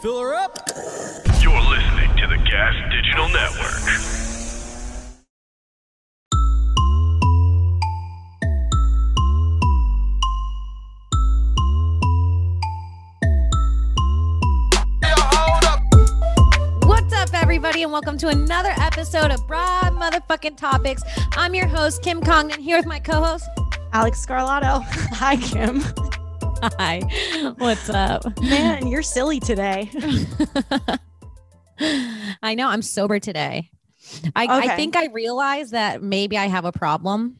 Fill her up. You're listening to the Gas Digital Network. What's up, everybody, and welcome to another episode of Broad Motherfucking Topics. I'm your host, Kim Congdon, here with my co-host, Alex Scarlato. Hi, Kim. Hi. What's up? Man, you're silly today. I know, I'm sober today. I think I realized that maybe I have a problem.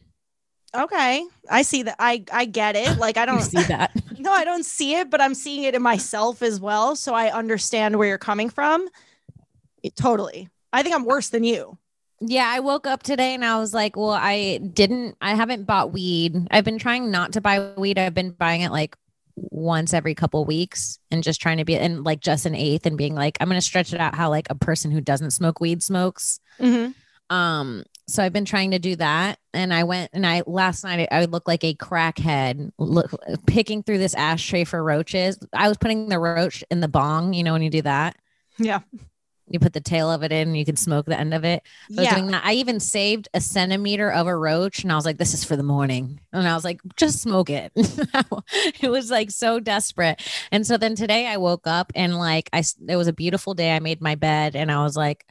Okay. I see that. I get it. Like, I don't You see that. No, I don't see it, but I'm seeing it in myself as well. So I understand where you're coming from. Totally. I think I'm worse than you. Yeah, I woke up today and I was like, well, I haven't bought weed. I've been trying not to buy weed. I've been buying it like once every couple weeks and just trying to be in like just an eighth and being like, I'm going to stretch it out how like a person who doesn't smoke weed smokes. Mm-hmm. So I've been trying to do that. And I went and last night I looked like a crackhead picking through this ashtray for roaches. I was putting the roach in the bong, you know, when you do that. Yeah. You put the tail of it in and you can smoke the end of it. I was doing that. I even saved a centimeter of a roach and I was like, this is for the morning. And I was like, just smoke it. It was like so desperate. And so then today I woke up and like, it was a beautiful day. I made my bed and I was like,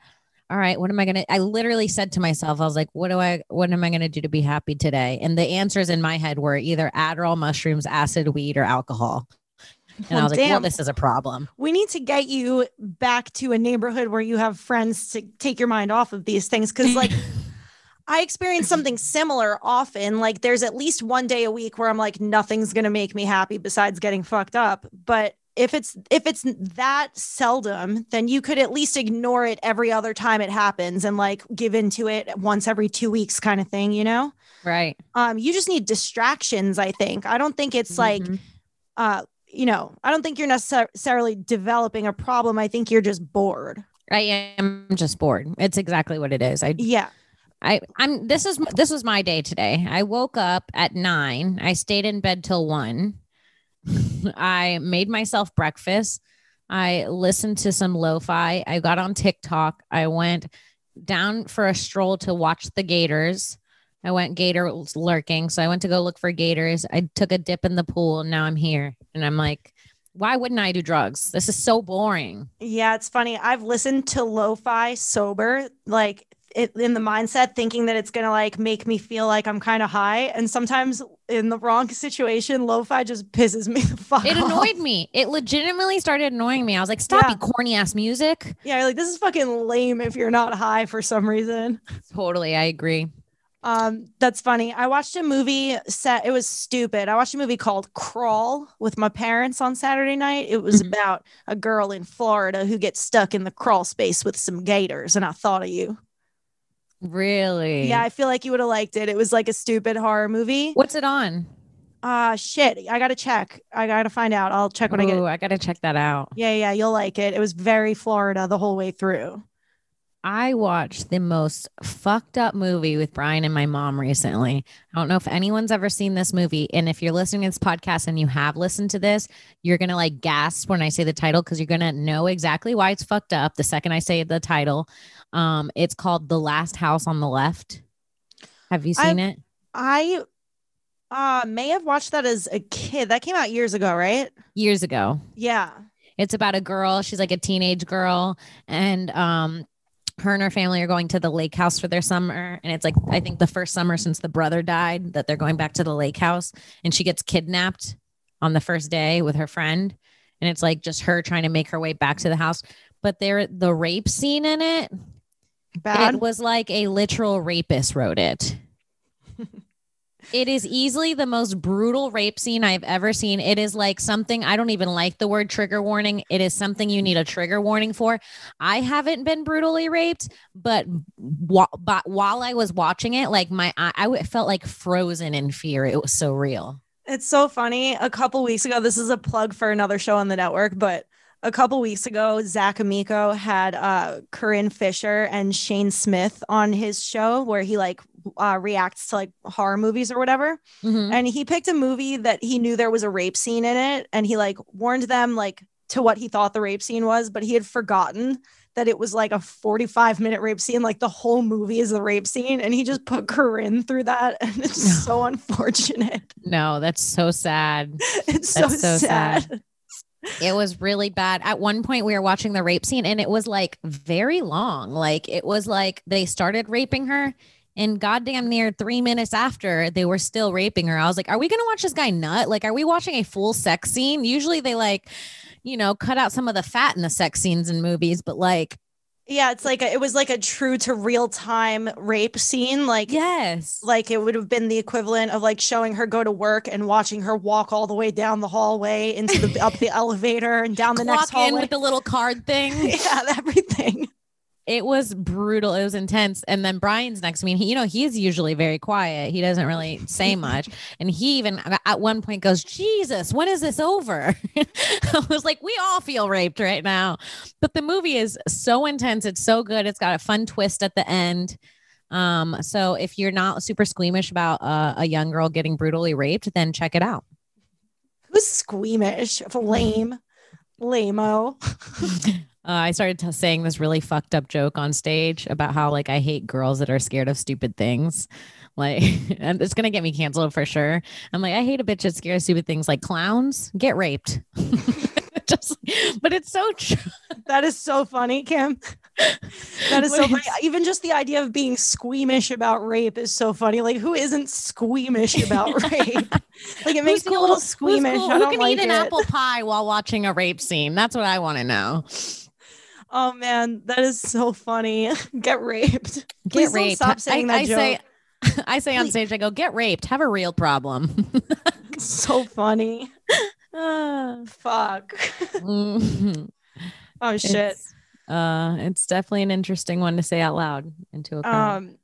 all right, what am I going to, I literally said to myself, I was like, what am I going to do to be happy today? And the answers in my head were either Adderall, mushrooms, acid, weed, or alcohol. And I was like, well, this is a problem. We need to get you back to a neighborhood where you have friends to take your mind off of these things. Cause like I experience something similar often. Like there's at least one day a week where I'm like, nothing's going to make me happy besides getting fucked up. But if it's that seldom, then you could at least ignore it every other time it happens and like give into it once every 2 weeks kind of thing, you know? Right. You just need distractions, I think. I don't think it's like, you know, I don't think you're necessarily developing a problem. I think you're just bored. I am just bored. It's exactly what it is. This was my day today. I woke up at 9. I stayed in bed till 1. I made myself breakfast. I listened to some lo-fi. I got on TikTok. I went down for a stroll to watch the Gators. I went gator lurking. So I went to go look for gators. I took a dip in the pool and now I'm here. And I'm like, why wouldn't I do drugs? This is so boring. Yeah, it's funny. I've listened to lo-fi sober, like in the mindset thinking that it's going to like make me feel like I'm kind of high. And sometimes in the wrong situation, lo-fi just pisses me the fuck off. It annoyed me. It legitimately started annoying me. I was like, stop, you corny ass music. Yeah, you're like, this is fucking lame if you're not high for some reason. Totally. I agree. That's funny. I watched a movie it was stupid. I watched a movie called Crawl with my parents on Saturday night. It was about a girl in Florida who gets stuck in the crawl space with some gators. And I thought of you. Really? Yeah. I feel like you would have liked it. It was like a stupid horror movie. What's it on? Shit. I got to check. I got to find out. I'll check when I get it. I got to check that out. Yeah. You'll like it. It was very Florida the whole way through. I watched the most fucked up movie with Brian and my mom recently. I don't know if anyone's ever seen this movie. And if you're listening to this podcast and you have listened to this, you're going to like gasp when I say the title because you're going to know exactly why it's fucked up the second I say the title. It's called The Last House on the Left. Have you seen it? I may have watched that as a kid. That came out years ago, right? Years ago. Yeah. It's about a girl. She's like a teenage girl. And her and her family are going to the lake house for their summer. And it's like, I think the first summer since the brother died that they're going back to the lake house, and she gets kidnapped on the first day with her friend. And it's like just her trying to make her way back to the house. But the rape scene in it, bad. It was like a literal rapist wrote it. It is easily the most brutal rape scene I've ever seen. It is like something, I don't even like the word trigger warning. It is something you need a trigger warning for. I haven't been brutally raped, but while I was watching it, like I felt like frozen in fear. It was so real. It's so funny. A couple weeks ago, this is a plug for another show on the network, but a couple weeks ago, Zach Amico had Corinne Fisher and Shane Smith on his show where he like reacts to like horror movies or whatever. Mm-hmm. And he picked a movie that he knew there was a rape scene in it. And he like warned them like to what he thought the rape scene was, but he had forgotten that it was like a 45-minute rape scene. Like the whole movie is the rape scene. And he just put Corinne through that. And it's so unfortunate. No, that's so sad. It's so sad. It was really bad. At one point we were watching the rape scene and it was like very long. Like it was like they started raping her and goddamn near 3 minutes after they were still raping her. I was like, are we going to watch this guy nut? Like, are we watching a full sex scene? Usually they like, you know, cut out some of the fat in the sex scenes in movies, but like, yeah, it's like it was like a true to real time rape scene. Like, yes, like it would have been the equivalent of like showing her go to work and watching her walk all the way down the hallway into the up the elevator and down the next hallway in with the little card thing. Yeah, everything. It was brutal. It was intense. And then Brian's next to me. He, you know, he's usually very quiet. He doesn't really say much. And he even at one point goes, Jesus, when is this over? I was like, we all feel raped right now. But the movie is so intense. It's so good. It's got a fun twist at the end. So if you're not super squeamish about a young girl getting brutally raped, then check it out. Who's squeamish? Lame-o. I started saying this really fucked up joke on stage about how like I hate girls that are scared of stupid things. Like, and it's gonna get me canceled for sure. I'm like, I hate a bitch that's scared of stupid things like clowns get raped. But it's so true. That is so funny, Kim. That is so funny. Even just the idea of being squeamish about rape is so funny. Like, who isn't squeamish about rape? Like, it makes me a little squeamish. Cool? Who can eat an apple pie while watching a rape scene? That's what I want to know. Oh man, that is so funny. Get raped. Please get raped. Stop saying that joke. I say on stage, I go, get raped. Have a real problem. So funny. Fuck. Mm-hmm. Oh shit. It's definitely an interesting one to say out loud into a crowd.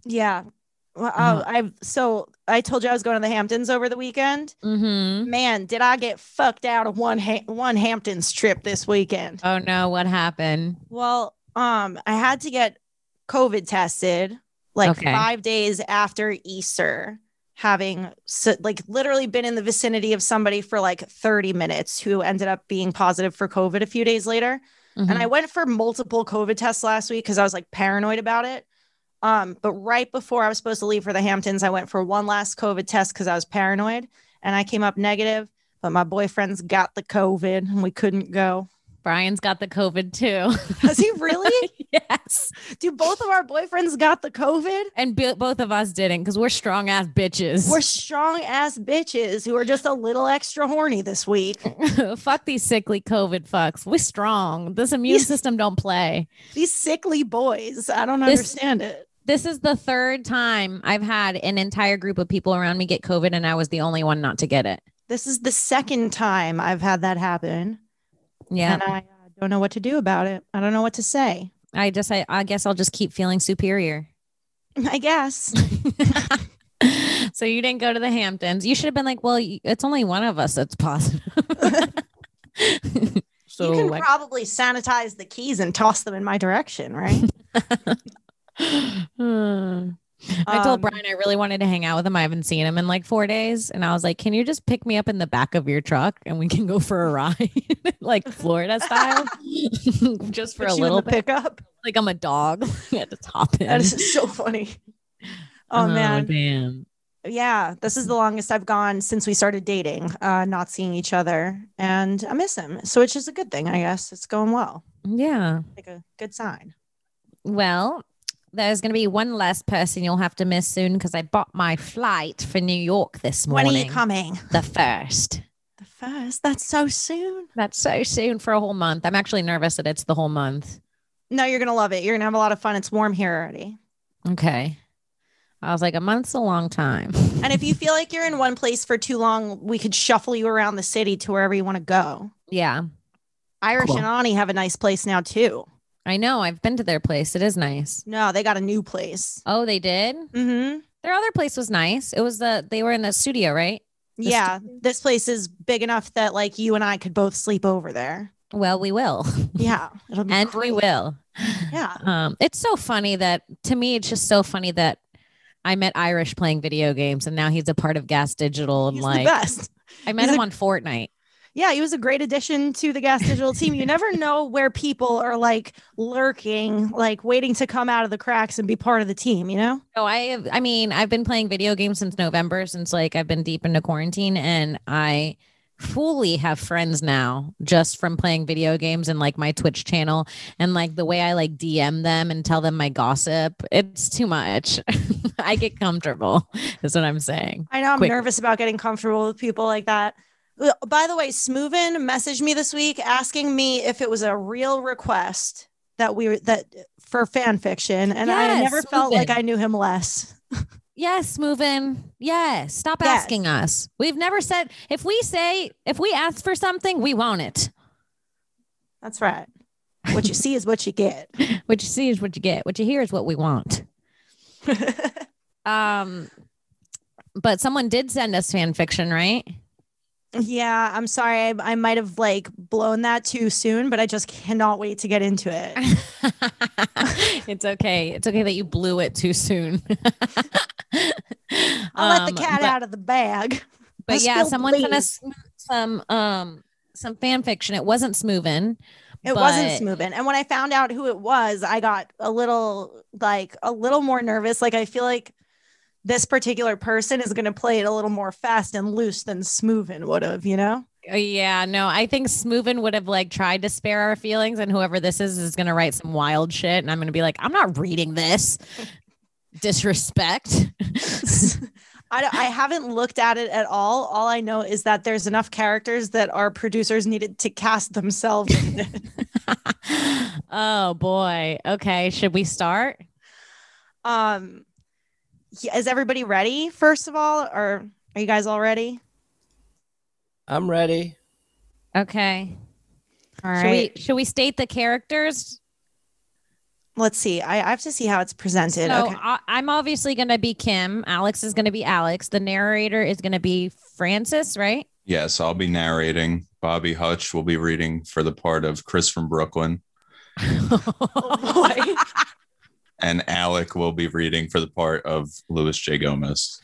Yeah. Well, I told you I was going to the Hamptons over the weekend. Mm-hmm. Man, did I get fucked out of one Hamptons trip this weekend? Oh no, what happened? Well, I had to get COVID tested like 5 days after Easter, having like literally been in the vicinity of somebody for like 30 minutes who ended up being positive for COVID a few days later. Mm-hmm. And I went for multiple COVID tests last week because I was like paranoid about it. But right before I was supposed to leave for the Hamptons, I went for one last COVID test because I was paranoid and I came up negative, but my boyfriend's got the COVID and we couldn't go. Brian's got the COVID too. Has he really? Yes. Do both of our boyfriends got the COVID? And both of us didn't because we're strong ass bitches. We're strong ass bitches who are just a little extra horny this week. Fuck these sickly COVID fucks. We're strong. This immune system don't play. These sickly boys. I don't understand it. This is the third time I've had an entire group of people around me get COVID and I was the only one not to get it. This is the second time I've had that happen. Yeah. And I don't know what to do about it. I don't know what to say. I guess I'll just keep feeling superior. I guess. So you didn't go to the Hamptons. You should have been like, well, it's only one of us that's positive. So you can probably sanitize the keys and toss them in my direction, right? I told Brian I really wanted to hang out with him. I haven't seen him in like 4 days. And I was like, can you just pick me up in the back of your truck and we can go for a ride? Like Florida style. Just for a little bit. Pickup. Like I'm a dog at the top end. That is so funny. Oh man. Damn. Yeah. This is the longest I've gone since we started dating, not seeing each other. And I miss him. So it's just a good thing, I guess. It's going well. Yeah. Like a good sign. Well, there's going to be one less person you'll have to miss soon because I bought my flight for New York this morning. When are you coming? The 1st. The 1st? That's so soon. That's so soon for a whole month. I'm actually nervous that it's the whole month. No, you're going to love it. You're going to have a lot of fun. It's warm here already. Okay. I was like, a month's a long time. And if you feel like you're in one place for too long, we could shuffle you around the city to wherever you want to go. Yeah. Irish and Ani have a nice place now too. I know. I've been to their place. It is nice. No, they got a new place. Oh, they did? Mm-hmm. Their other place was nice. It was they were in the studio, right? This place is big enough that like you and I could both sleep over there. Well, we will. Yeah. It'll be and great. we will. Yeah. It's so funny that to me, it's just so funny that I met Irish playing video games and now he's a part of Gas Digital. And He's like, the best. I met him on Fortnite. Yeah, he was a great addition to the Gas Digital team. You never know where people are like lurking, like waiting to come out of the cracks and be part of the team, you know? Oh, I mean, I've been playing video games since November, since like I've been deep into quarantine, and I fully have friends now just from playing video games and like my Twitch channel, and like the way I like DM them and tell them my gossip. It's too much. I get comfortable is what I'm saying. I know I'm nervous about getting comfortable with people like that. By the way, Smoovin messaged me this week asking me if it was a real request that for fan fiction, and I never felt like I knew him less. Yes, Smoovin. Yes, stop asking us. We've never said if we ask for something, we want it. That's right. What you see is what you get. What you see is what you get. What you hear is what we want. But someone did send us fan fiction, right? Yeah, I'm sorry. I might have like blown that too soon, but I just cannot wait to get into it. It's okay. It's okay that you blew it too soon. I'll let the cat out of the bag. But yeah, someone sent us some fan fiction. It wasn't Smoovin. It wasn't Smoovin. And when I found out who it was, I got a little more nervous. Like I feel like this particular person is going to play it a little more fast and loose than Smoovin would have, you know? Yeah, no, I think Smoovin would have like tried to spare our feelings, and whoever this is going to write some wild shit, and I'm going to be like, I'm not reading this. Disrespect. I haven't looked at it at all. All I know is that there's enough characters that our producers needed to cast themselves in it. Oh boy. Okay, should we start? Is everybody ready, first of all, or are you guys all ready? I'm ready. Okay. All right. Should we state the characters? Let's see. I have to see how it's presented. So okay. I'm obviously going to be Kim. Alex is going to be Alex. The narrator is going to be Francis, right? Yes, I'll be narrating. Bobby Hutch will be reading for the part of Chris from Brooklyn. Oh boy. And Alec will be reading for the part of Louis J. Gomez.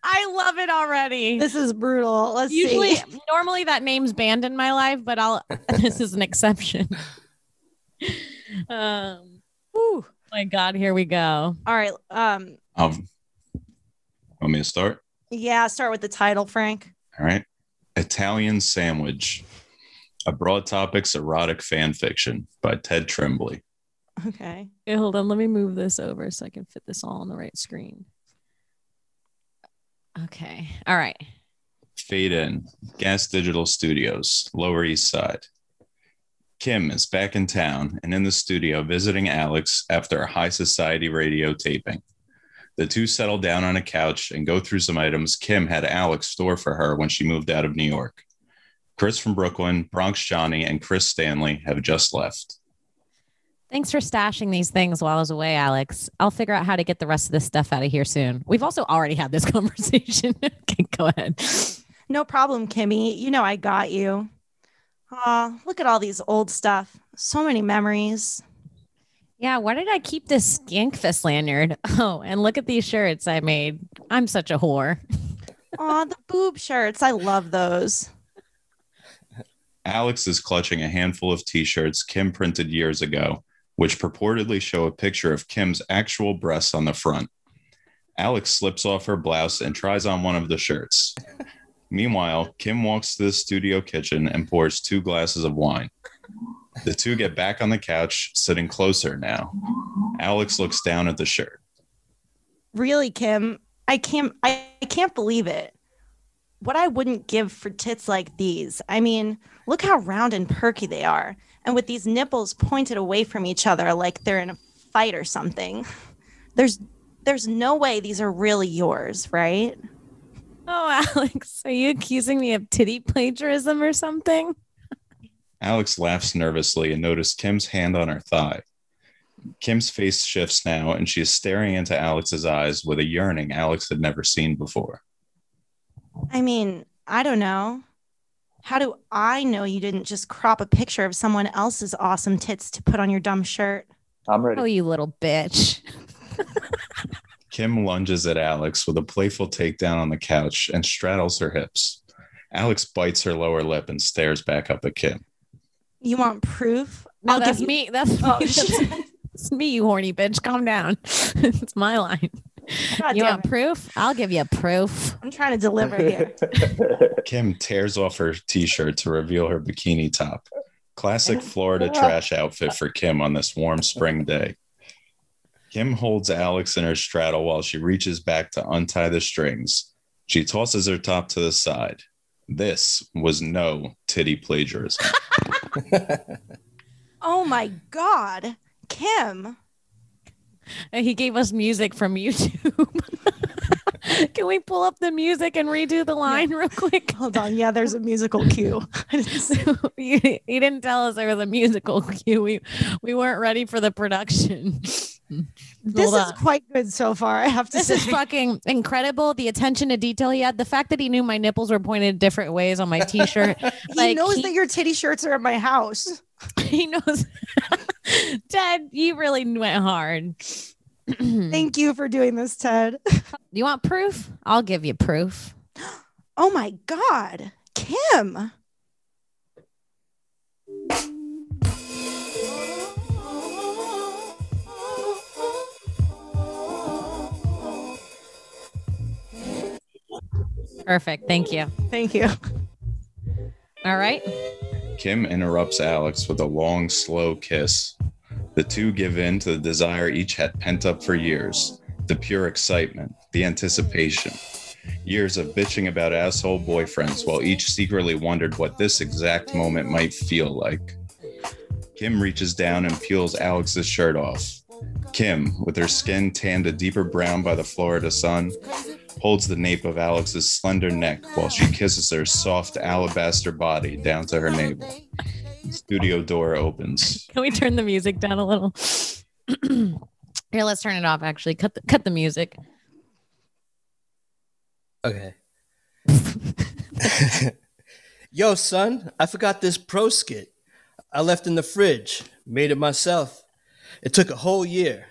I love it already. This is brutal. Let's see. Normally that name's banned in my life, but this is an exception. Oh my God, here we go. All right. Want me to start? Yeah, start with the title, Frank. All right. Italian Sandwich. A Broad Topics Erotic Fan Fiction by Ted Tremblay. Okay. Hold on. Let me move this over so I can fit this all on the right screen. Okay. All right. Fade in. Gas Digital Studios, Lower East Side. Kim is back in town and in the studio visiting Alex after a high society radio taping. The two settle down on a couch and go through some items Kim had Alex store for her when she moved out of New York. Chris from Brooklyn, Bronx Johnny, and Chris Stanley have just left. Thanks for stashing these things while I was away, Alex. I'll figure out how to get the rest of this stuff out of here soon. We've also already had this conversation. Okay, go ahead. No problem, Kimmy. You know I got you. Look at all these old stuff. So many memories. Yeah, why did I keep this Skankfest lanyard? Oh, and look at these shirts I made. I'm such a whore. Aw, the boob shirts. I love those. Alex is clutching a handful of t-shirts Kim printed years ago, which purportedly show a picture of Kim's actual breasts on the front. Alex slips off her blouse and tries on one of the shirts. Meanwhile, Kim walks to the studio kitchen and pours 2 glasses of wine. The two get back on the couch, sitting closer now. Alex looks down at the shirt. Really, Kim? I can't believe it. What I wouldn't give for tits like these. I mean, look how round and perky they are. And with these nipples pointed away from each other like they're in a fight or something. There's no way these are really yours, right? Oh, Alex, are you accusing me of titty plagiarism or something? Alex laughs nervously and notices Kim's hand on her thigh. Kim's face shifts now, and she is staring into Alex's eyes with a yearning Alex had never seen before. I mean, I don't know. How do I know you didn't just crop a picture of someone else's awesome tits to put on your dumb shirt? I'm ready. Oh, you little bitch. Kim lunges at Alex with a playful takedown on the couch and straddles her hips. Alex bites her lower lip and stares back up at Kim. You want proof? No, that's me. That's me. It's me, you horny bitch. Calm down. It's my line. God You damn want it. proof? I'll give you proof. I'm trying to deliver here. Kim tears off her t-shirt to reveal her bikini top. Classic Florida trash outfit for Kim on this warm spring day. Kim holds Alex in her straddle while she reaches back to untie the strings. She tosses her top to the side. This was no titty plagiarism. Oh my God. Kim. He gave us music from YouTube. Can we pull up the music and redo the line real quick? Hold on. Yeah, there's a musical cue. He didn't tell us there was a musical cue. We weren't ready for the production. This is quite good so far, I have to This say. is fucking incredible. The attention to detail he had. The fact that he knew my nipples were pointed different ways on my t-shirt. He knows that your titty shirts are at my house. He knows. Ted, you really went hard. Thank you for doing this, Ted. You want proof? I'll give you proof. Oh my God. Kim. Perfect. Thank you. Thank you. All right. Kim interrupts Alex with a long, slow kiss. The two give in to the desire each had pent up for years, the pure excitement, the anticipation. Years of bitching about asshole boyfriends while each secretly wondered what this exact moment might feel like. Kim reaches down and peels Alex's shirt off. Kim, with her skin tanned a deeper brown by the Florida sun, holds the nape of Alex's slender neck while she kisses her soft alabaster body down to her navel. The studio door opens. Can we turn the music down a little? Here, let's turn it off. Actually, cut the music. Okay. Yo, son, I forgot this pro skit. I left in the fridge. Made it myself. It took a whole year.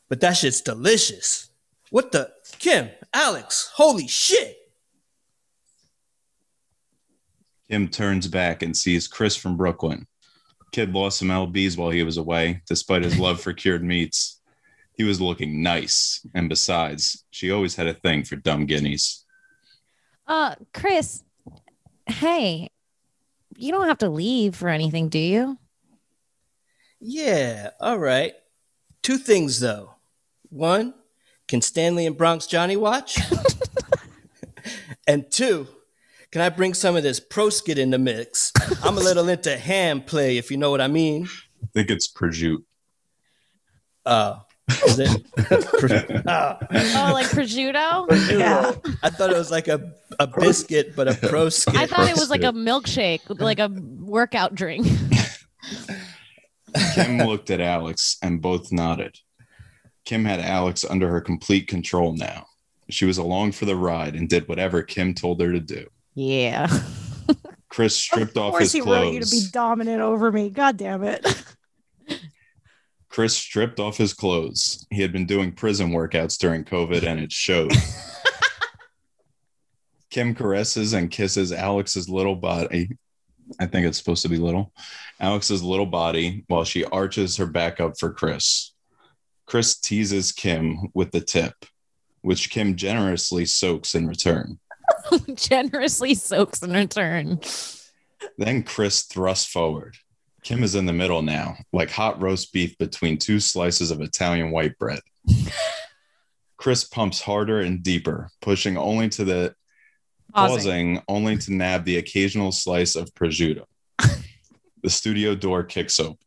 But that shit's delicious. What the? Kim, Alex, holy shit. Kim turns back and sees Chris from Brooklyn. Kid lost some LBs while he was away, despite his love for cured meats. He was looking nice. And besides, she always had a thing for dumb guineas. Chris, hey, you don't have to leave for anything, do you? Yeah, all right. 2 things, though. 1, can Stanley and Bronx Johnny watch? And 2, can I bring some of this pro skit in the mix? I'm a little into hand play, if you know what I mean. I think it's prosciutto. Is it? Oh, like prosciutto? Yeah. I thought it was like a biscuit, but a pro skit. I thought it was like a milkshake, like a workout drink. Kim looked at Alex and both nodded. Kim had Alex under her complete control now. She was along for the ride and did whatever Kim told her to do. Yeah. Chris stripped off Of his course he clothes. wrote you to be dominant over me. God damn it. Chris stripped off his clothes. He had been doing prison workouts during COVID and it showed. Kim caresses and kisses Alex's little body. I think it's supposed to be little. Alex's little body while she arches her back up for Chris. Chris teases Kim with the tip, which Kim generously soaks in return. Generously soaks in return. Then Chris thrusts forward. Kim is in the middle now, like hot roast beef between 2 slices of Italian white bread. Chris pumps harder and deeper, pushing only to the pausing only to nab the occasional slice of prosciutto. The studio door kicks open.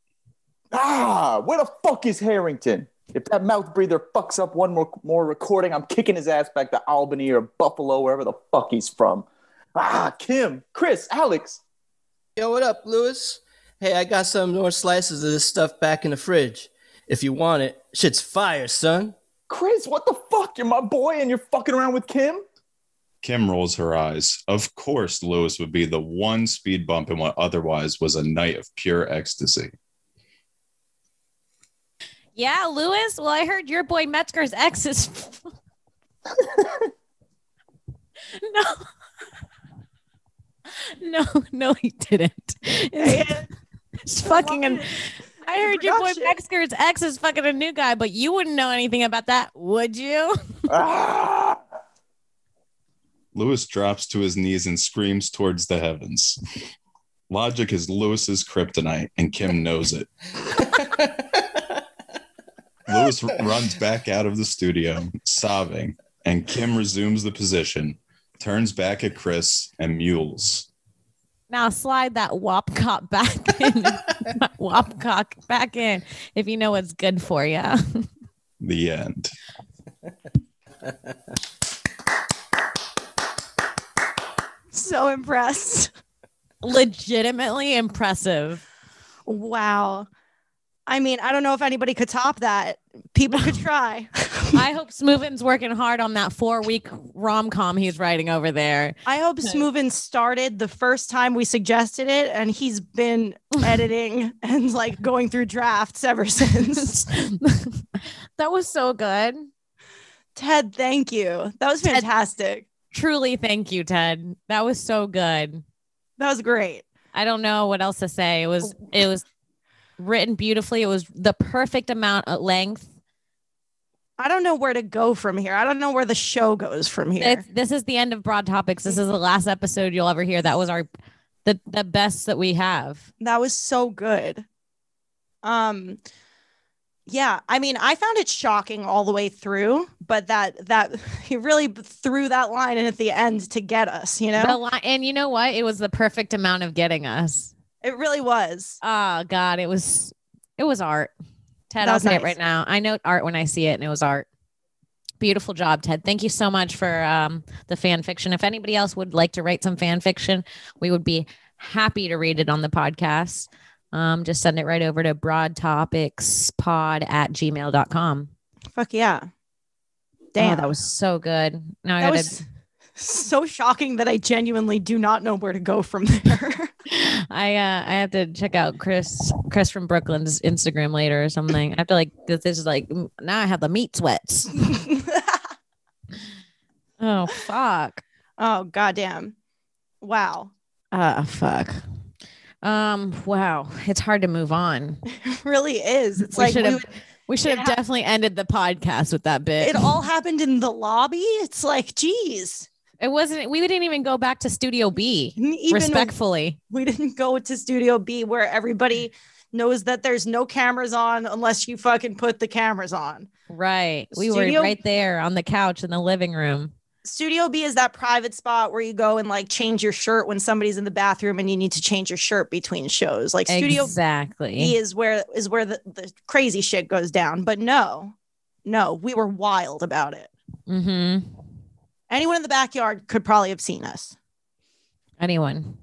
Where the fuck is Harrington? If that mouth breather fucks up one more recording, I'm kicking his ass back to Albany or Buffalo, wherever the fuck he's from. Kim, Chris, Alex. Yo, what up, Lewis? Hey, I got some more slices of this stuff back in the fridge. If you want it, shit's fire, son. Chris, what the fuck? You're my boy and you're fucking around with Kim? Kim rolls her eyes. Of course, Lewis would be the one speed bump in what otherwise was a night of pure ecstasy. Yeah, Lewis. Well, I heard your boy Metzger's ex is. No. No, he didn't. It's fucking I heard your boy Metzger's ex is fucking a new guy, but you wouldn't know anything about that, would you? Lewis drops to his knees and screams towards the heavens. Logic is Lewis's kryptonite, and Kim knows it. Lewis runs back out of the studio, sobbing, and Kim resumes the position, turns back at Chris, and mules. Now slide that wopcock back in. Wopcock back in if you know what's good for you. The end. So impressed. Legitimately impressive. Wow. I mean, I don't know if anybody could top that. People could try. I hope Smoovin's working hard on that 4-week rom-com he's writing over there. I hope Smoovin started the first time we suggested it, and he's been editing and like going through drafts ever since. That was so good. Ted, thank you. That was fantastic. Truly, thank you, Ted. That was so good. That was great. I don't know what else to say. It was written beautifully. It was the perfect amount of length. I don't know where to go from here. I don't know where the show goes from here. This is the end of Broad Topics. This is the last episode you'll ever hear. That was the best that we have. That was so good. Yeah, I mean, I found it shocking all the way through, but that he really threw that line in at the end to get us, you know? And you know what? It was the perfect amount of getting us. It really was. Oh God, it was art. Ted, I'll say it right now. I know art when I see it, and it was art. Beautiful job, Ted. Thank you so much for the fan fiction. If anybody else would like to write some fan fiction, we would be happy to read it on the podcast. Just send it right over to broadtopicspod@gmail.com. Fuck yeah. Damn. Oh, that was so good. Now I gotta... so shocking that I genuinely do not know where to go from there. I have to check out Chris from Brooklyn's Instagram later or something. I have to this is now I have the meat sweats. Oh fuck. Oh goddamn. Wow. Fuck. Wow. It's hard to move on. It really is. It's we should have definitely ended the podcast with that bit. It all happened in the lobby. It's like, geez. It wasn't, we didn't even go back to Studio B. Respectfully. We didn't go to Studio B where everybody knows that there's no cameras on unless you fucking put the cameras on. Right. We were right there on the couch in the living room. Studio B is that private spot where you go and change your shirt when somebody's in the bathroom and you need to change your shirt between shows. Studio B is where the crazy shit goes down. But no, we were wild about it. Mm-hmm. Anyone in the backyard could probably have seen us. Anyone.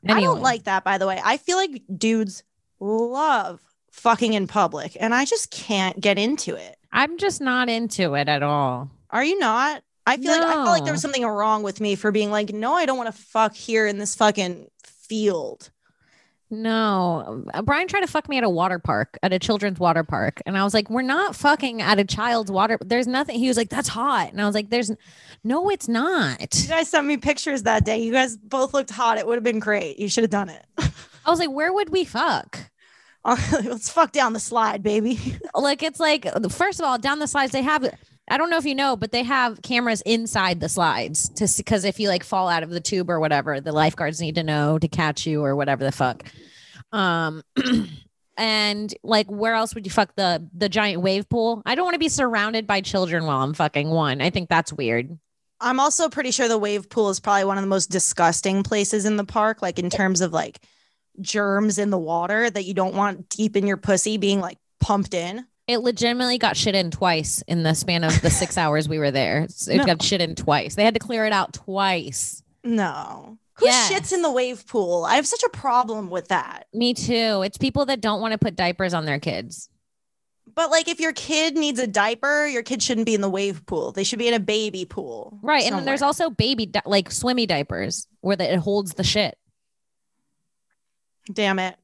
I don't like that, by the way. I feel like dudes love fucking in public, and I just can't get into it. I'm just not into it at all. Are you not? I feel like there was something wrong with me for being like, no, I don't want to fuck here in this fucking field. No, Brian tried to fuck me at a children's water park. And I was like, we're not fucking at a child's water. There's nothing. He was like, that's hot. And I was like, no, it's not. You guys sent me pictures that day. You guys both looked hot. It would have been great. You should have done it. I was like, where would we fuck? Let's fuck down the slide, baby. First of all, down the slides, they have, I don't know if you know, but they have cameras inside the slides because if you fall out of the tube or whatever, the lifeguards need to know to catch you or whatever the fuck. And where else would you fuck the giant wave pool? I don't want to be surrounded by children while I'm fucking one. I think that's weird. I'm also pretty sure the wave pool is probably one of the most disgusting places in the park, in terms of germs in the water that you don't want deep in your pussy being pumped in. It legitimately got shit in twice in the span of the 6 hours we were there. It got shit in twice. They had to clear it out twice. No. Who shits in the wave pool? I have such a problem with that. Me too. It's people that don't want to put diapers on their kids. But if your kid needs a diaper, your kid shouldn't be in the wave pool. They should be in a baby pool. Right. Somewhere. And then there's also baby, swimmy diapers where it holds the shit. Damn it.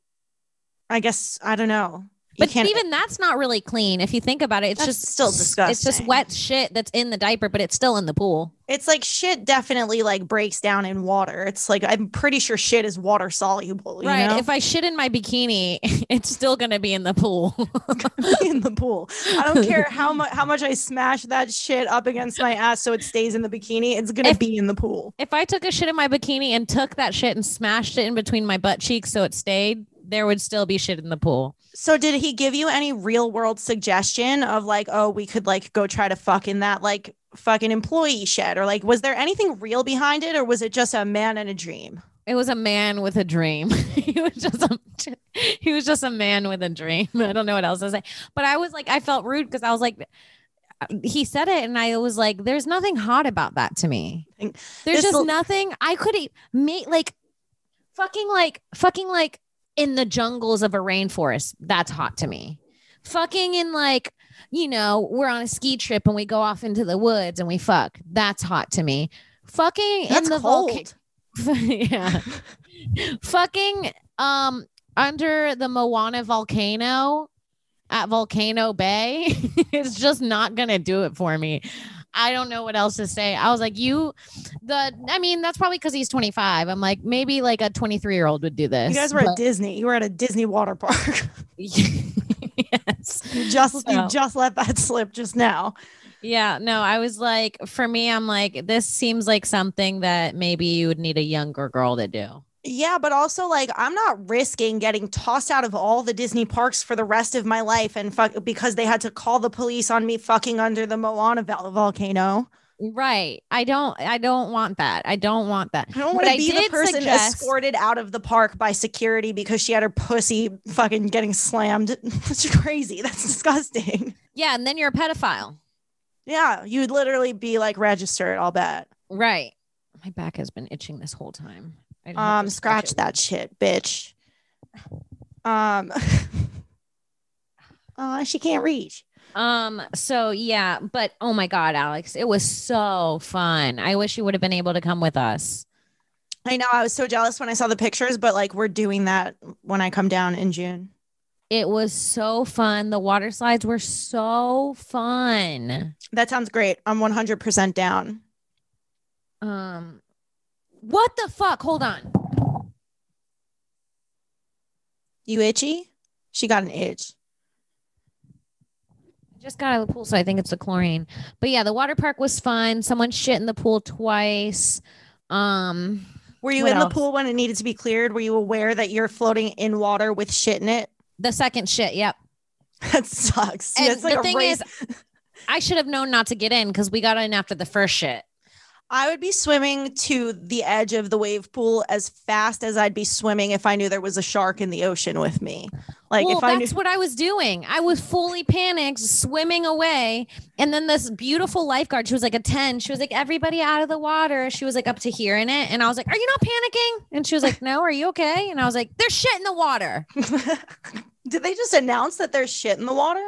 I guess, I don't know. But even that's not really clean if you think about it. It's just still disgusting. It's just wet shit that's in the diaper, but it's still in the pool. It's like shit definitely like breaks down in water. It's like I'm pretty sure shit is water soluble. You right. know? If I shit in my bikini, it's still gonna be in the pool. In the pool. I don't care how much I smash that shit up against my ass so it stays in the bikini. It's gonna be in the pool. If I took a shit in my bikini and took that shit and smashed it in between my butt cheeks so it stayed, there would still be shit in the pool. So did he give you any real world suggestion of like, oh, we could like go try to fuck in that like fucking employee shed, or like was there anything real behind it, or was it just a man and a dream? It was a man with a dream. He was just a man with a dream. I don't know what else to say. But I was like, I felt rude because I was like, he said it and I was like, there's nothing hot about that to me. There's just nothing I could make like fucking in the jungles of a rainforest. That's hot to me. Fucking in like, you know, we're on a ski trip and we go off into the woods and we fuck. That's hot to me. Fucking that's in the cold. Yeah. Fucking under the Moana volcano at Volcano Bay. It's just not gonna do it for me. I don't know what else to say. I was like, I mean, that's probably because he's 25. I'm like, maybe like a 23-year-old would do this. You guys were at Disney. You were at a Disney water park. Yes. You just let that slip just now. Yeah, no, I was like, for me, I'm like, this seems like something that maybe you would need a younger girl to do. Yeah, but also like I'm not risking getting tossed out of all the Disney parks for the rest of my life and because they had to call the police on me fucking under the Moana volcano. Right. I don't want that. I don't want that. I don't want to be the person escorted out of the park by security because she had her pussy fucking getting slammed. That's crazy. That's disgusting. Yeah, and then you're a pedophile. Yeah, you'd literally be like registered, I'll bet. Right. My back has been itching this whole time. Scratch that shit, bitch. She can't reach. So yeah, but oh my God, Alex, it was so fun. I wish you would have been able to come with us. I know, I was so jealous when I saw the pictures, but like we're doing that when I come down in June. It was so fun. The water slides were so fun. That sounds great. I'm 100% down. What the fuck? Hold on. You itchy? She got an itch. I just got out of the pool, so I think it's the chlorine. But yeah, the water park was fun. Someone shit in the pool twice. Were you in the pool when it needed to be cleared? Were you aware that you're floating in water with shit in it? The second shit, yep. That sucks. And it's like the thing is, I should have known not to get in because we got in after the first shit. I would be swimming to the edge of the wave pool as fast as I'd be swimming if I knew there was a shark in the ocean with me. Like, well, if I knew- that's what I was doing. I was fully panicked, swimming away. And then this beautiful lifeguard, she was like a 10. She was like, everybody out of the water. She was like up to here in it. And I was like, are you not panicking? And she was like, no, are you okay? And I was like, there's shit in the water. Did they just announce that there's shit in the water?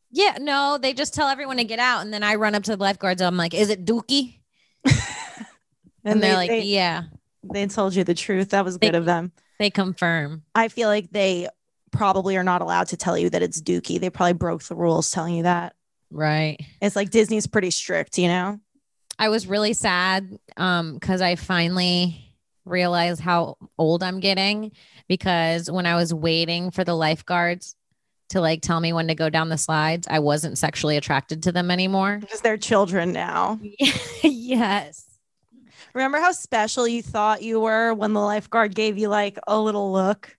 Yeah, no, they just tell everyone to get out. And then I run up to the lifeguards. I'm like, is it Dookie? And they're like, yeah. They told you the truth. That was good of them. They confirm. I feel like they probably are not allowed to tell you that it's Dookie. They probably broke the rules telling you that. Right. It's like Disney's pretty strict, you know? I was really sad because I finally realized how old I'm getting, because when I was waiting for the lifeguards to like tell me when to go down the slides, I wasn't sexually attracted to them anymore. Because they're children now. Yes. Remember how special you thought you were when the lifeguard gave you like a little look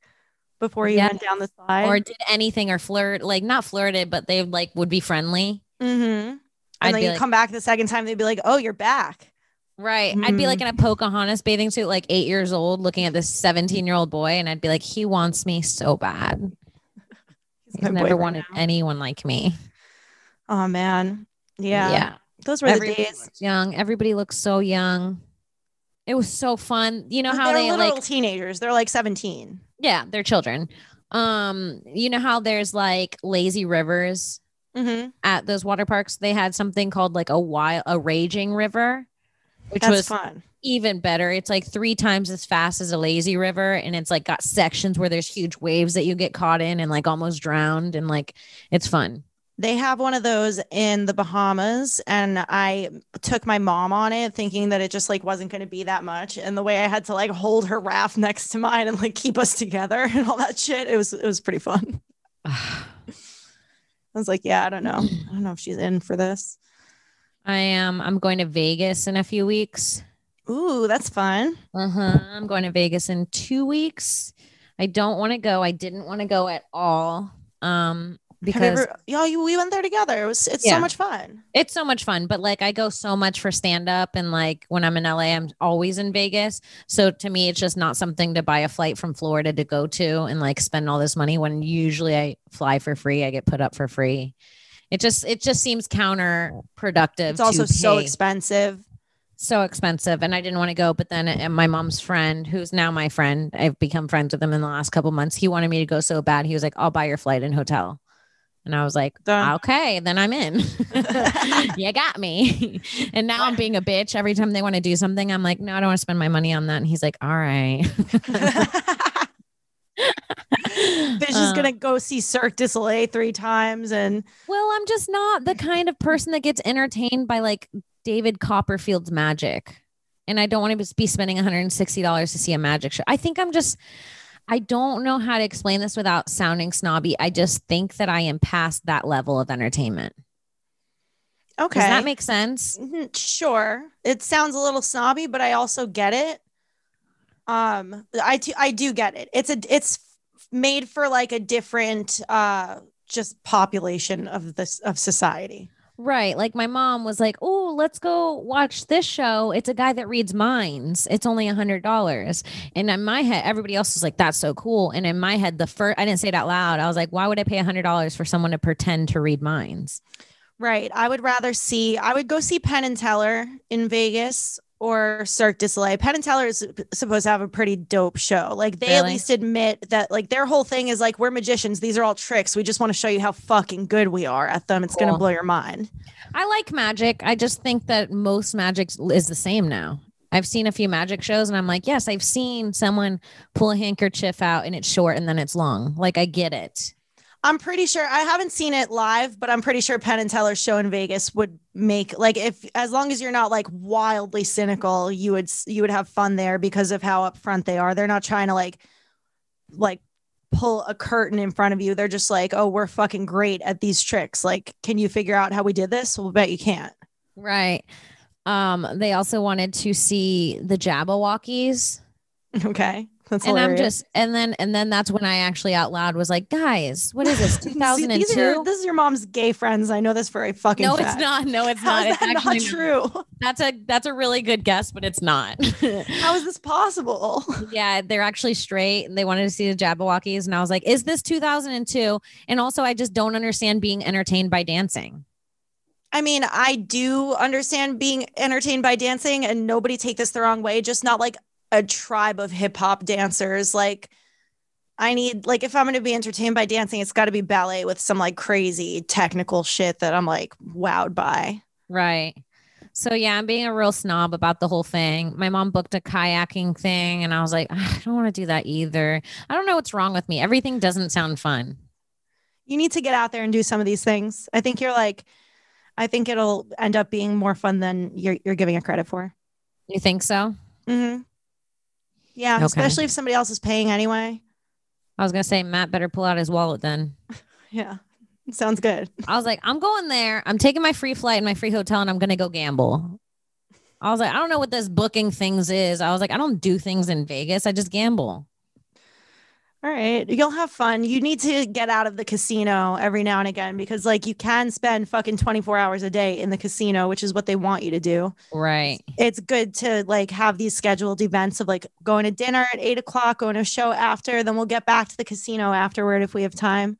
before you went down the slide? Or did anything or flirt, like not flirted, but they like would be friendly. Mm-hmm. And then you come back the second time, they'd be like, oh, you're back. Right. I'd be like in a Pocahontas bathing suit, like 8 years old, looking at this 17-year-old boy. And I'd be like, he wants me so bad. He's never wanted anyone like me. Oh, man. Yeah. Yeah. Those were the days. Young. Everybody looks so young. It was so fun. You know how they're they literal like teenagers. They're like 17. Yeah, they're children. You know how there's like lazy rivers at those water parks? They had something called like a raging river. which That's was fun. even better. It's like 3 times as fast as a lazy river, and it's like got sections where there's huge waves that you get caught in and like almost drowned, and like it's fun. They have one of those in the Bahamas, and I took my mom on it thinking that it just like wasn't going to be that much. And the way I had to like hold her raft next to mine and like keep us together and all that shit, it was pretty fun. I was like, yeah, I don't know if she's in for this. I'm going to Vegas in a few weeks. Ooh, that's fun. I'm going to Vegas in 2 weeks. I don't want to go. I didn't want to go at all. Because we went there together. It's so much fun. It's so much fun. But like I go so much for stand up, and like when I'm in LA, I'm always in Vegas. So to me, it's just not something to buy a flight from Florida to go to and like spend all this money when usually I fly for free. I get put up for free. It just seems counterproductive. It's also so expensive. So expensive. And I didn't want to go. But then my mom's friend, who's now my friend, I've become friends with him in the last couple months. He wanted me to go so bad. He was like, I'll buy your flight and hotel. And I was like, okay, then I'm in. You got me. And now I'm being a bitch. Every time they want to do something, I'm like, no, I don't want to spend my money on that. And he's like, all right. Bitch is going to go see Cirque du Soleil 3 times. And well, I'm just not the kind of person that gets entertained by like David Copperfield's magic. And I don't want to be spending $160 to see a magic show. I don't know how to explain this without sounding snobby. I just think that I am past that level of entertainment. Okay. Does that make sense? Sure. It sounds a little snobby, but I also get it. I do get it. It's made for like a different just population of society. Right. Like my mom was like, oh, let's go watch this show. It's a guy that reads minds. It's only $100. And in my head, everybody else was like, that's so cool. And in my head, I didn't say it out loud. I was like, why would I pay $100 for someone to pretend to read minds? Right. I would go see Penn and Teller in Vegas or Cirque du Soleil. Penn and Teller is supposed to have a pretty dope show. Like they at least admit that like their whole thing is like, we're magicians. These are all tricks. We just want to show you how fucking good we are at them. It's going to blow your mind. I like magic. I just think that most magic is the same now. I've seen a few magic shows and I'm like, yes, I've seen someone pull a handkerchief out and it's short and then it's long. Like I get it. I'm pretty sure I haven't seen it live, but I'm pretty sure Penn and Teller's show in Vegas would make like as long as you're not like wildly cynical, you would have fun there because of how upfront they are. They're not trying to like pull a curtain in front of you. They're just like, oh, we're fucking great at these tricks. Like, can you figure out how we did this? We'll bet you can't. Right. They also wanted to see the Jabberwockies. Okay. That's and hilarious. I'm just and then that's when I actually out loud was like, guys, what is this? 2002. This is your mom's gay friends. I know this for a fucking fact. It's not. No, it's How not. Is that it's actually not true. That's a really good guess, but it's not. How is this possible? Yeah, they're actually straight and they wanted to see the Jabberwockies. And I was like, is this 2002? And also I just don't understand being entertained by dancing. I mean, I do understand being entertained by dancing, and nobody take this the wrong way, just not like a tribe of hip hop dancers. Like I need, like, if I'm going to be entertained by dancing, it's got to be ballet with some like crazy technical shit that I'm like wowed by. Right. So yeah, I'm being a real snob about the whole thing. My mom booked a kayaking thing and I was like, I don't want to do that either. I don't know what's wrong with me. Everything doesn't sound fun. You need to get out there and do some of these things. I think it'll end up being more fun than you're giving it credit for. You think so? Mm-hmm. Yeah, okay. Especially if somebody else is paying anyway. I was going to say, Matt better pull out his wallet then. Yeah, sounds good. I was like, I'm going there. I'm taking my free flight and my free hotel and I'm going to go gamble. I was like, I don't know what this booking things is. I was like, I don't do things in Vegas. I just gamble. All right. You'll have fun. You need to get out of the casino every now and again because like you can spend fucking 24 hours a day in the casino, which is what they want you to do. Right. It's good to like have these scheduled events of like going to dinner at 8:00, going to a show after, then we'll get back to the casino afterward if we have time.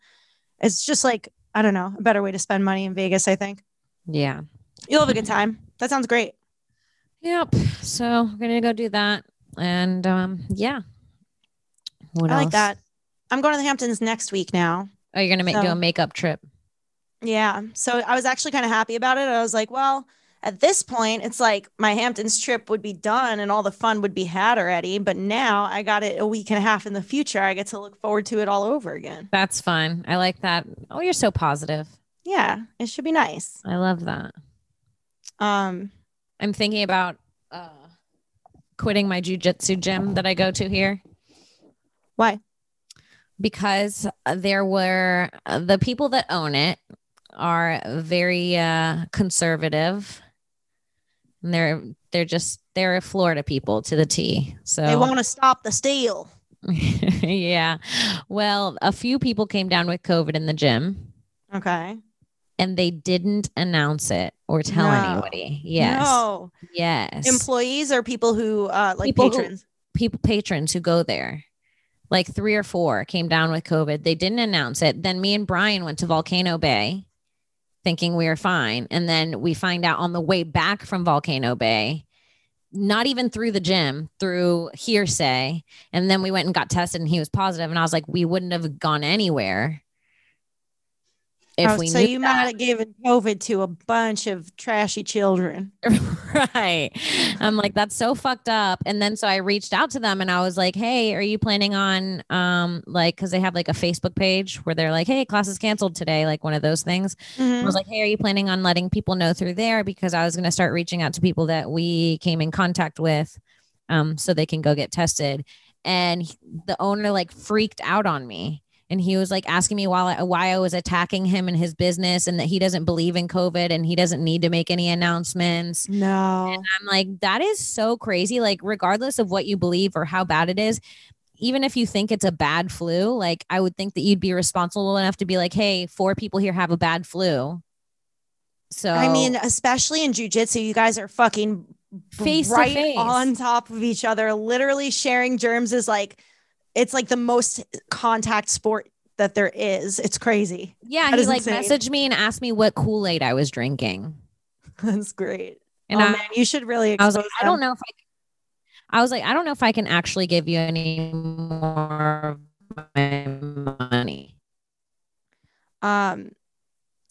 It's just like, I don't know, a better way to spend money in Vegas, I think. Yeah. You'll have a good time. That sounds great. Yep. So we're going to go do that. And yeah. What I else? like that. I'm going to the Hamptons next week now. Oh, you're going to do a makeup trip. Yeah. So I was actually kind of happy about it. I was like, well, at this point, it's like my Hamptons trip would be done and all the fun would be had already. But now I got it a week and a half in the future. I get to look forward to it all over again. That's fun. I like that. Oh, you're so positive. Yeah, it should be nice. I love that. I'm thinking about quitting my jujitsu gym that I go to here. Why? Because there were the people that own it are very conservative. And they're Florida people to the T. So they want to stop the steal. Yeah. Well, a few people came down with COVID in the gym. Okay. And they didn't announce it or tell anybody. Yes. No. Yes. Employees or people who patrons? Patrons who go there. Like 3 or 4 came down with COVID. They didn't announce it. Then me and Brian went to Volcano Bay thinking we were fine. And then we find out on the way back from Volcano Bay, not even through the gym, through hearsay. And then we went and got tested and he was positive. And I was like, we wouldn't have gone anywhere. So you might have given COVID to a bunch of trashy children. Right. I'm like, that's so fucked up. And then so I reached out to them and I was like, hey, are you planning on because they have like a Facebook page where they're like, hey, class is canceled today, like one of those things. I was like, hey, are you planning on letting people know through there? Because I was going to start reaching out to people that we came in contact with so they can go get tested. And the owner like freaked out on me. And he was like asking me why I was attacking him and his business and that he doesn't believe in COVID and he doesn't need to make any announcements. No. And I'm like, that is so crazy. Like, regardless of what you believe or how bad it is, even if you think it's a bad flu, like I would think that you'd be responsible enough to be like, hey, 4 people here have a bad flu. So I mean, especially in jiu-jitsu, you guys are fucking face right to face on top of each other. Literally sharing germs is like, it's like the most contact sport that there is. It's crazy. Yeah. He like messaged me and asked me what Kool-Aid I was drinking. That's great. And man, you should really I was like, I don't know if I can actually give you any more of my money.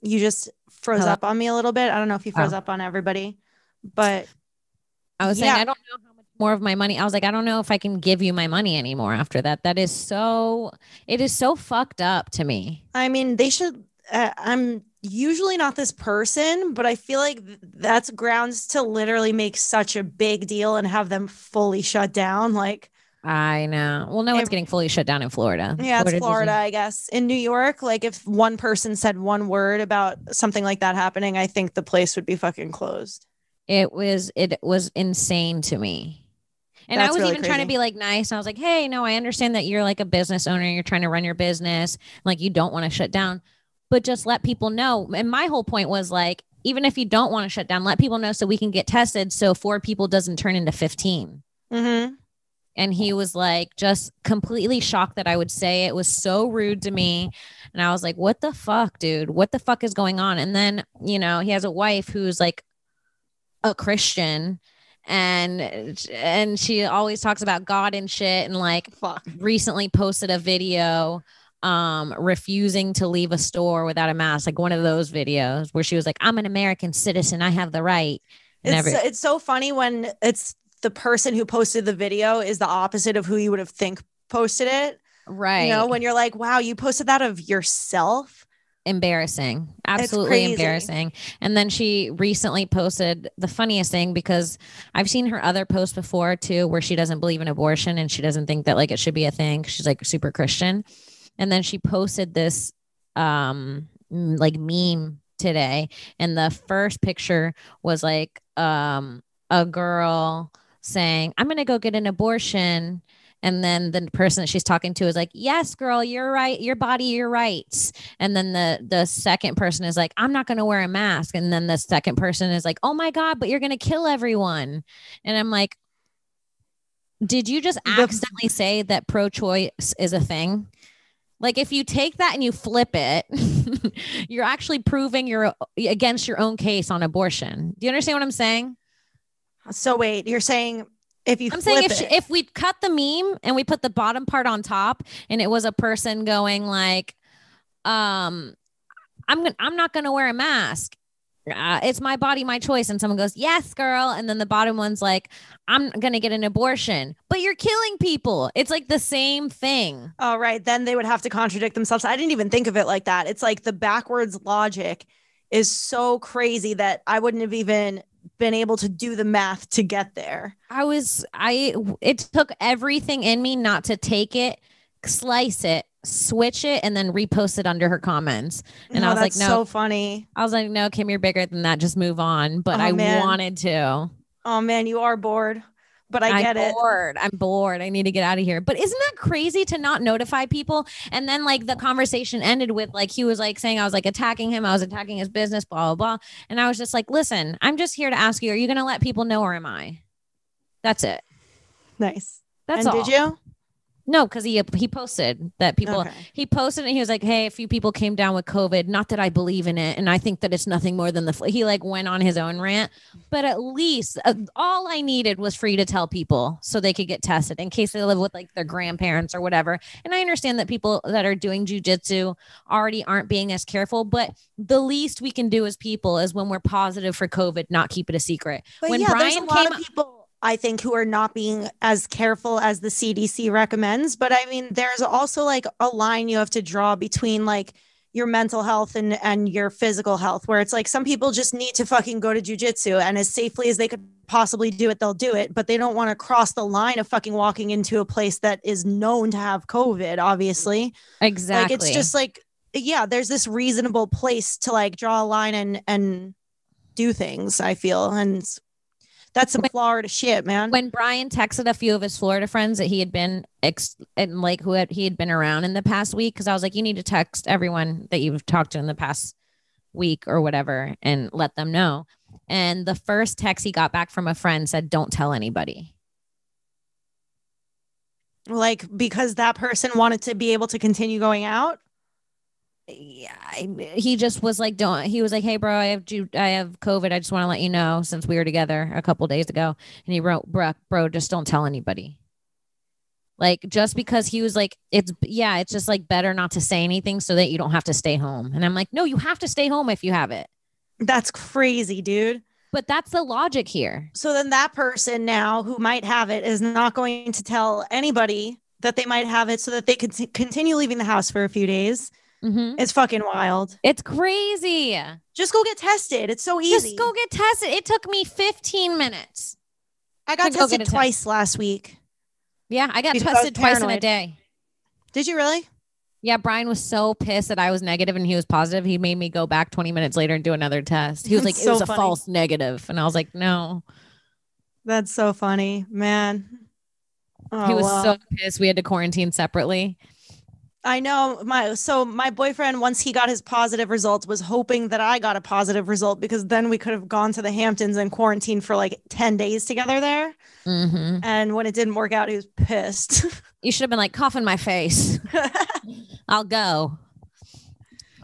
You just froze up on me a little bit. I don't know if you froze up on everybody, but I was saying, I don't know how much more of my money. I was like, I don't know if I can give you my money anymore after that. It is so fucked up to me. I mean, they should, I'm usually not this person, but I feel like that's grounds to literally make such a big deal and have them fully shut down. Like, I know. Well, no one's getting fully shut down in Florida. Yeah, it's Florida, I guess. In New York, like if one person said one word about something like that happening, I think the place would be fucking closed. It was insane to me. And I was really even trying to be like nice. I was like, hey, no, I understand that you're like a business owner. You're trying to run your business. Like you don't want to shut down, but just let people know. And my whole point was like, even if you don't want to shut down, let people know so we can get tested. So 4 people doesn't turn into 15. Mm-hmm. And he was like, just completely shocked that I would say it. Was so rude to me. And I was like, what the fuck, dude? What the fuck is going on? And then, he has a wife who's like a Christian and she always talks about God and shit. And like recently posted a video refusing to leave a store without a mask. Like one of those videos where she was like, I'm an American citizen. I have the right. It's so funny when it's the person who posted the video is the opposite of who you would have think posted it. Right. When you're like, wow, you posted that of yourself. Embarrassing. Absolutely embarrassing. And then she recently posted the funniest thing, because I've seen her other posts before too, where she doesn't believe in abortion and she doesn't think that like it should be a thing. She's like super Christian. And then she posted this like meme today. And the first picture was like a girl saying, I'm going to go get an abortion. And then the person that she's talking to is like, yes, girl, you're right. Your body, your rights. And then the second person is like, I'm not going to wear a mask. And then the second person is like, oh my God, but you're going to kill everyone. And I'm like, did you just accidentally say that pro-choice is a thing? Like if you take that and you flip it, you're actually proving you're against your own case on abortion. Do you understand what I'm saying? So wait, you're saying if we cut the meme and we put the bottom part on top and it was a person going like, I'm not going to wear a mask. it's my body, my choice. And someone goes, yes, girl. And then the bottom one's like, I'm going to get an abortion, but you're killing people. It's like the same thing. Oh, right. Then they would have to contradict themselves. I didn't even think of it like that. It's like the backwards logic is so crazy that I wouldn't have even been able to do the math to get there. It took everything in me not to take it, slice it, switch it, and then repost it under her comments. And I was like, no, so funny. I was like, no, Kim, you're bigger than that. Just move on. But I wanted to. Oh man, you are bored. But I'm bored. I need to get out of here. But isn't that crazy to not notify people? And then like the conversation ended with like, he was like saying I was like attacking him. I was attacking his business, blah, blah, blah. And I was just like, listen, I'm just here to ask you, are you going to let people know or am I? That's it. Nice. That's all. Did you? No, because he posted that people, he posted and he was like, hey, a few people came down with COVID. Not that I believe in it. And I think that it's nothing more than he like went on his own rant. But at least all I needed was for you to tell people so they could get tested in case they live with like their grandparents or whatever. And I understand that people that are doing jujitsu already aren't being as careful. But the least we can do as people is when we're positive for COVID, not keep it a secret. But when yeah, Brian there's a lot of people, I think, who are not being as careful as the CDC recommends. But I mean, there's also like a line you have to draw between like your mental health and your physical health, where it's like some people just need to fucking go to jujitsu and as safely as they could possibly do it, they'll do it. But they don't want to cross the line of fucking walking into a place that is known to have COVID, obviously. Exactly. Like, it's just like, yeah, there's this reasonable place to like draw a line and do things, I feel. And that's some Florida shit, man. When Brian texted a few of his Florida friends that he had been he had been around in the past week, because I was like, you need to text everyone that you've talked to in the past week or whatever and let them know. And the first text he got back from a friend said, don't tell anybody. Like, because that person wanted to be able to continue going out? Yeah, he just was like, he was like, hey bro, I have COVID. I just want to let you know, since we were together a couple days ago. And he wrote, bro, just don't tell anybody. Like, just because he was like, it's just like better not to say anything so that you don't have to stay home. And I'm like, no, you have to stay home if you have it. That's crazy, dude. But that's the logic here. So then that person now who might have it is not going to tell anybody that they might have it so that they could continue leaving the house for a few days. Mm-hmm. It's fucking wild. It's crazy. Just go get tested. It's so easy. Just go get tested. It took me 15 minutes. I got tested twice last week. Yeah, I got tested twice in a day. Did you really? Yeah, Brian was so pissed that I was negative and he was positive. He made me go back 20 minutes later and do another test. He was like, it was a false negative. And I was like, no. That's so funny, man. Oh, he was so pissed. We had to quarantine separately. I know. My boyfriend, once he got his positive results, was hoping that I got a positive result, because then we could have gone to the Hamptons and quarantined for like 10 days together there. Mm-hmm. And when it didn't work out, he was pissed. You should have been like, cough in my face. I'll go.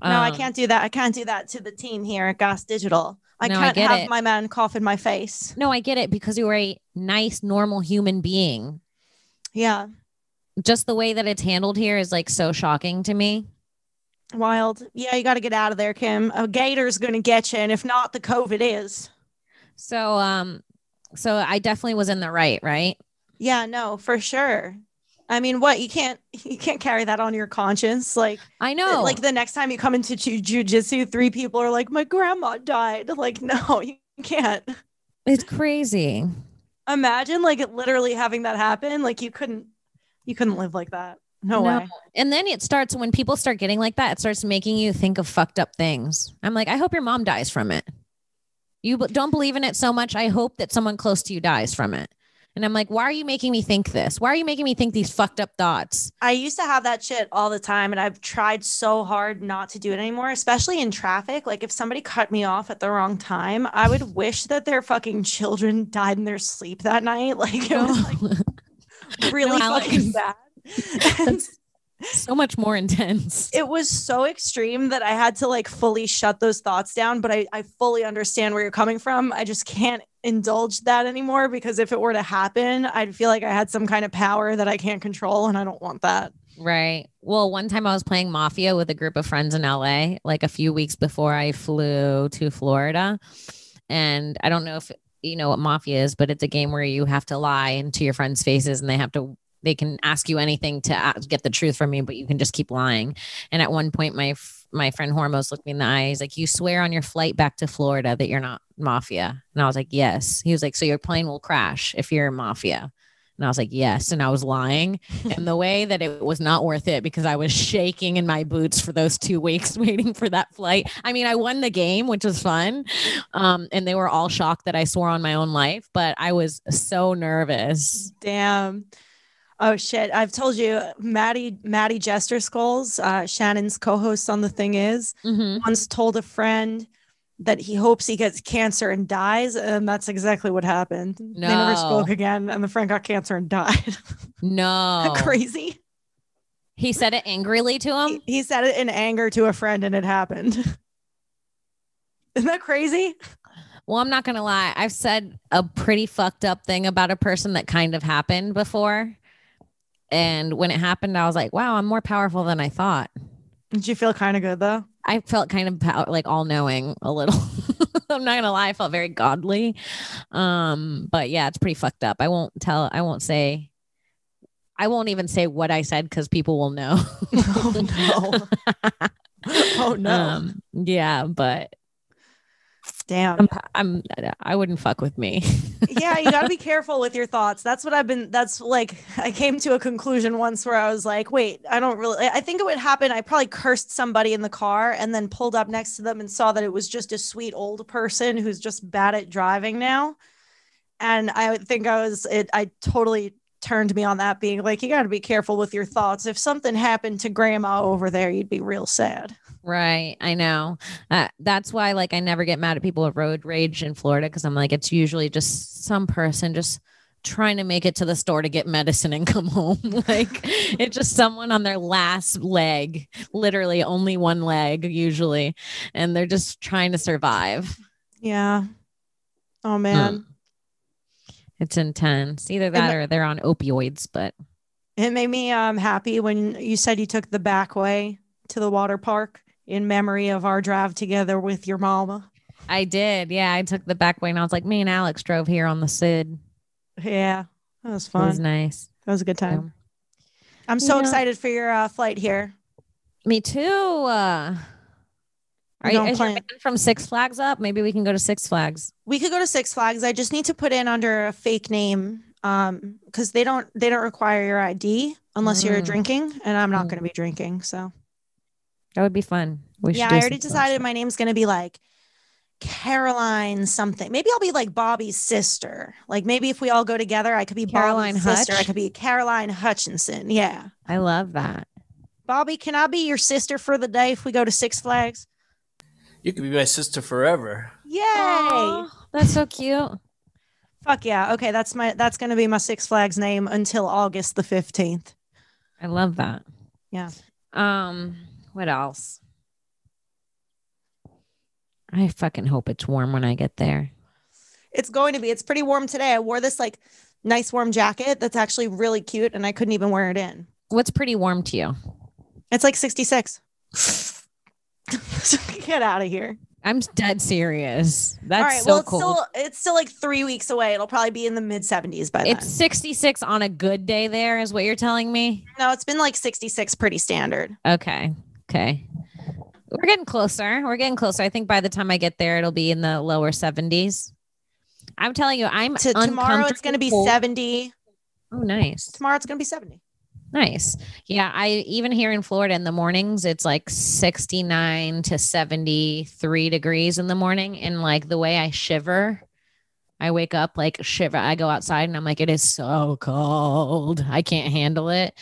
No, I can't do that. I can't do that to the team here at Gas Digital. I can't have my man cough in my face. No, I get it, because you were a nice, normal human being. Yeah. Just the way that it's handled here is like so shocking to me. Wild. Yeah, you got to get out of there, Kim. A gator's going to get you. And if not, the COVID is. So I definitely was in the right? Yeah, no, for sure. I mean, what? You can't carry that on your conscience. Like, I know. Like the next time you come into jujitsu, 3 people are like, my grandma died. Like, no, you can't. It's crazy. Imagine like literally having that happen. Like you couldn't live like that. No way. And then it starts, when people start getting like that, it starts making you think of fucked up things. I'm like, I hope your mom dies from it. You don't believe in it so much. I hope that someone close to you dies from it. And I'm like, why are you making me think this? Why are you making me think these fucked up thoughts? I used to have that shit all the time, and I've tried so hard not to do it anymore, especially in traffic. Like if somebody cut me off at the wrong time, I would wish that their fucking children died in their sleep that night. Like it was like really fucking bad. So much more intense. It was so extreme that I had to like fully shut those thoughts down, but I fully understand where you're coming from. I just can't indulge that anymore, because if it were to happen, I'd feel like I had some kind of power that I can't control, and I don't want that. Right. Well, one time I was playing Mafia with a group of friends in LA, like a few weeks before I flew to Florida. And I don't know if you know what Mafia is, but it's a game where you have to lie into your friends' faces and they can ask you anything to get the truth from you, but you can just keep lying. And at one point, my friend Hormos looked me in the eye. He's like, "You swear on your flight back to Florida that you're not Mafia?" And I was like, "Yes." He was like, "So your plane will crash if you're Mafia?" And I was like, "Yes." And I was lying. And the way that it was not worth it because I was shaking in my boots for those 2 weeks waiting for that flight. I mean, I won the game, which was fun. And they were all shocked that I swore on my own life, but I was so nervous. Damn. Oh shit. I've told you, Maddie Jester Skulls, Shannon's co-host on The Thing Is, once told a friend that he hopes he gets cancer and dies, and that's exactly what happened. No. They never spoke again, and the friend got cancer and died. No. Crazy. He said it angrily to him? He said it in anger to a friend, and it happened. Isn't that crazy? Well, I'm not going to lie. I've said a pretty fucked up thing about a person that kind of happened before. And when it happened, I was like, wow, I'm more powerful than I thought. Did you feel kind of good, though? I felt kind of like all knowing a little. I'm not gonna lie, I felt very godly. But yeah, it's pretty fucked up. I won't even say what I said because people will know. Oh no. Oh no. Yeah, but damn, I wouldn't fuck with me. Yeah, you got to be careful with your thoughts. That's like I came to a conclusion once where I was like, wait, I think it would happen. I probably cursed somebody in the car and then pulled up next to them and saw that it was just a sweet old person who's just bad at driving now. And I think I totally turned me on that, being like, you got to be careful with your thoughts. If something happened to grandma over there, you'd be real sad. Right. I know. That's why, like, I never get mad at people with road rage in Florida because I'm like, it's usually just some person just trying to make it to the store to get medicine and come home. Like, it's just someone on their last leg, literally only one leg usually, and they're just trying to survive. Yeah. Oh, man. It's intense. Either that or they're on opioids, but it made me happy when you said you took the back way to the water park in memory of our drive together with your mama. I did. Yeah, I took the back way and I was like, me and Alex drove here on the Sid. Yeah, that was fun. It was nice. That was a good time. I'm so excited for your flight here. Me too. Is your band from Six Flags up? Maybe we can go to Six Flags. We could go to Six Flags. I just need to put in under a fake name because they don't require your ID unless you're drinking, and I'm not going to be drinking, so. That would be fun. I already decided my name's going to be like Caroline something. Maybe I'll be like Bobby's sister. Like maybe if we all go together, I could be Caroline Bobby's sister. I could be Caroline Hutchinson. Yeah. I love that. Bobby, can I be your sister for the day if we go to Six Flags? You could be my sister forever. Yay. Aww, that's so cute. Fuck yeah. Okay, that's going to be my Six Flags name until August the 15th. I love that. Yeah. What else? I fucking hope it's warm when I get there. It's going to be. It's pretty warm today. I wore this like nice warm jacket that's actually really cute and I couldn't even wear it in. What's pretty warm to you? It's like 66. Get out of here. I'm dead serious. That's all right, so well, cool. It's still like 3 weeks away. It'll probably be in the mid 70s by then. It's 66 on a good day there is what you're telling me? No, it's been like 66 pretty standard. Okay. We're getting closer. I think by the time I get there, it'll be in the lower 70s. I'm telling you, tomorrow it's going to be 70. Oh, nice. Tomorrow it's going to be 70. Nice. Yeah. Even here in Florida in the mornings, it's like 69 to 73 degrees in the morning. And like the way I shiver, I wake up like shiver. I go outside and I'm like, it is so cold. I can't handle it.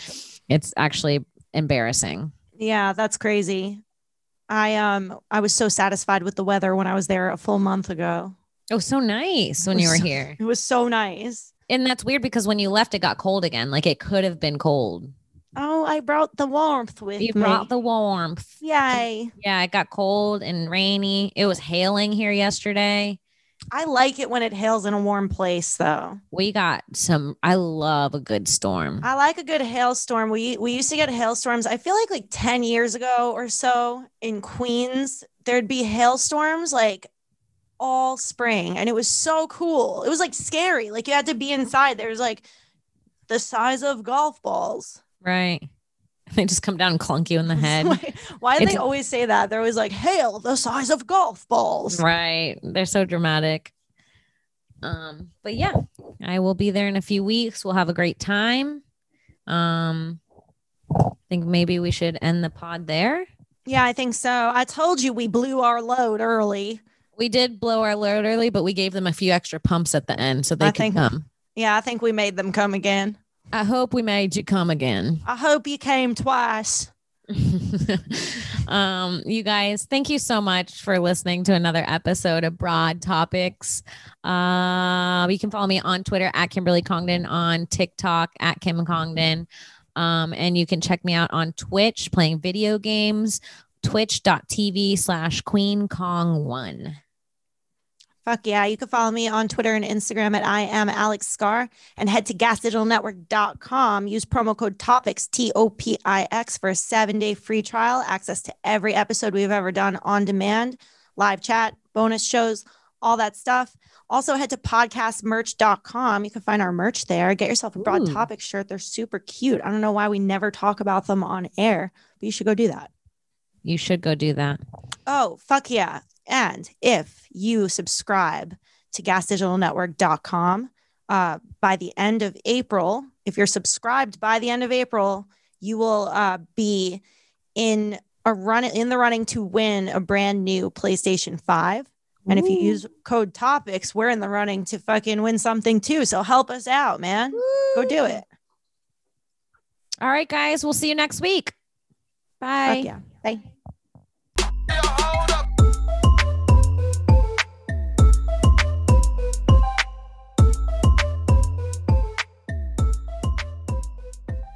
It's actually embarrassing. Yeah, that's crazy. I was so satisfied with the weather when I was there a full month ago. Oh, so nice when you were here. It was so nice. And that's weird because when you left, it got cold again. Like it could have been cold. Oh, I brought the warmth with me. You brought the warmth. Yay. Yeah, it got cold and rainy. It was hailing here yesterday. I like it when it hails in a warm place, though. We got some. I love a good storm. I like a good hailstorm. We used to get hailstorms. I feel like 10 years ago or so in Queens, there'd be hailstorms like all spring, and it was so cool. It was like scary. Like you had to be inside. There was like the size of golf balls. Right. They just come down and clunk you in the head. Why do they always say that? They're always like, hail the size of golf balls. Right. They're so dramatic. But yeah, I will be there in a few weeks. We'll have a great time. I think maybe we should end the pod there. Yeah, I think so. I told you we blew our load early. We did blow our load early, but we gave them a few extra pumps at the end so they could come. Yeah, I think we made them come again. I hope we made you come again. I hope you came twice. You guys, thank you so much for listening to another episode of Broad Topics. You can follow me on Twitter at Kimberly Congdon, on TikTok at Kim Congdon. And you can check me out on Twitch playing video games, twitch.tv/QueenKong1. Fuck yeah. You can follow me on Twitter and Instagram at I am Alex Scar, and head to gasdigitalnetwork.com. Use promo code TOPIX, TOPIX, for a 7-day free trial, access to every episode we've ever done on demand, live chat, bonus shows, all that stuff. Also head to podcastmerch.com. You can find our merch there. Get yourself a Broad Topics shirt. They're super cute. I don't know why we never talk about them on air, but you should go do that. You should go do that. Oh, fuck yeah. And if you subscribe to gasdigitalnetwork.com by the end of April, if you're subscribed by the end of April, you will be in the running to win a brand new PlayStation 5. And if you use code TOPICS, we're in the running to fucking win something too. So help us out, man. Go do it. All right, guys. We'll see you next week. Bye. Fuck yeah. Bye.